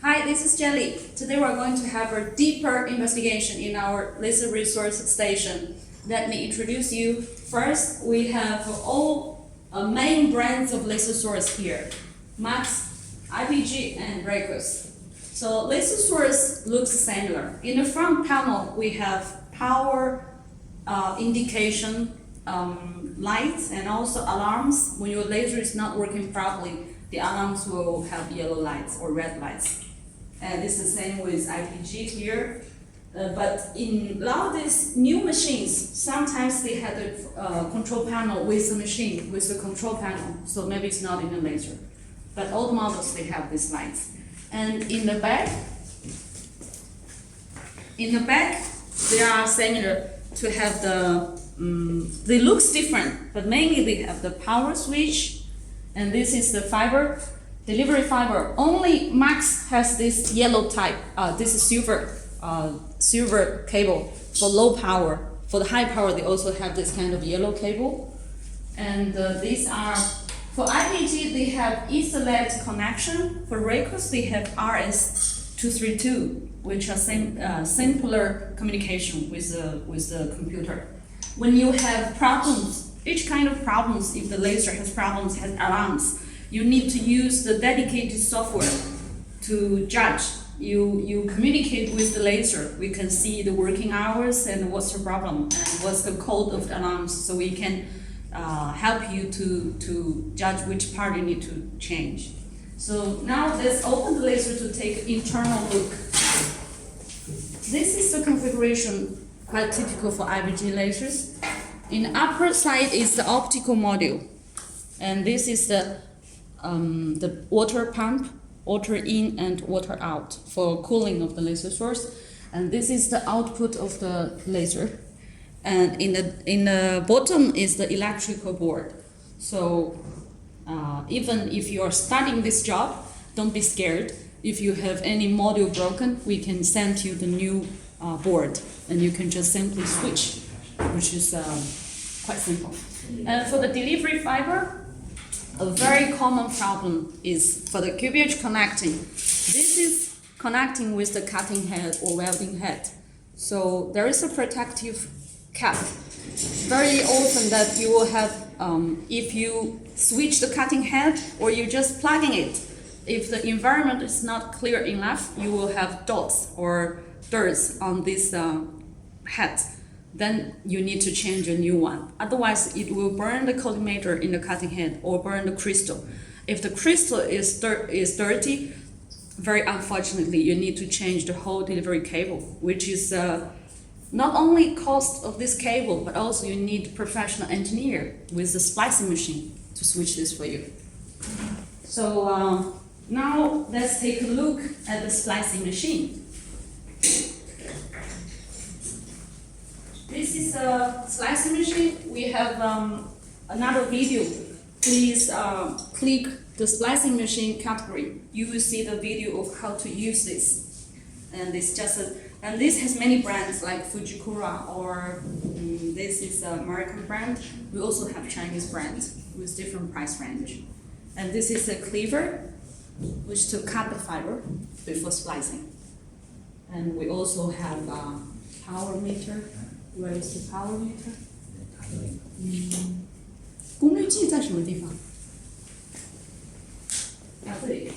Hi, this is Jelly. Today we're going to have a deeper investigation in our laser resource station. Let me introduce you. First, we have all main brands of laser source here: Max, IPG, and Raycus. So laser source looks similar. In the front panel, we have power indication lights and also alarms. When your laser is not working properly, the alarms will have yellow lights or red lights. And this is the same with IPG here. But in a lot of these new machines, sometimes they have the control panel with the machine, with the control panel. So maybe it's not in the laser. But all the models, they have these lights. And in the back, they are similar to have they look different, but mainly they have the power switch, and this is the fiber, delivery fiber. Only Max has this yellow type, this is silver cable for low power. For the high power, they also have this kind of yellow cable. And these are, for IPG, they have Ethernet connection. For Raycus, they have RS232, which are simpler communication with the computer. When you have problems, each kind of problems, if the laser has problems, has alarms, you need to use the dedicated software to judge. You communicate with the laser. We can see the working hours and what's the problem and what's the code of the alarms, so we can help you to judge which part you need to change. So now let's open the laser to take an internal look. This is the configuration quite typical for IPG lasers. In the upper side is the optical module, and this is the water pump, water in and water out for cooling of the laser source, and this is the output of the laser. And in the bottom is the electrical board. So even if you are starting this job, don't be scared. If you have any module broken, we can send you the new board, and you can just simply switch, which is quite simple. And for the delivery fiber, a very common problem is for the QPH connecting. This is connecting with the cutting head or welding head. So there is a protective cap. Very often that you will have, if you switch the cutting head or you just plugging it, if the environment is not clear enough, you will have dots or dirts on this head. Then you need to change a new one. Otherwise, it will burn the collimator in the cutting head or burn the crystal. If the crystal is dirty, very unfortunately, you need to change the whole delivery cable, which is not only cost of this cable, but also you need professional engineer with the splicing machine to switch this for you. So now let's take a look at the splicing machine. This is a slicing machine. We have another video. Please click the splicing machine category. You will see the video of how to use this. And and this has many brands like Fujikura, or this is an American brand. We also have Chinese brands with different price range. And this is a cleaver, which to cut the fiber before splicing. And we also have a power meter. Where is the power meter? 功率计在什么地方？啊，这里。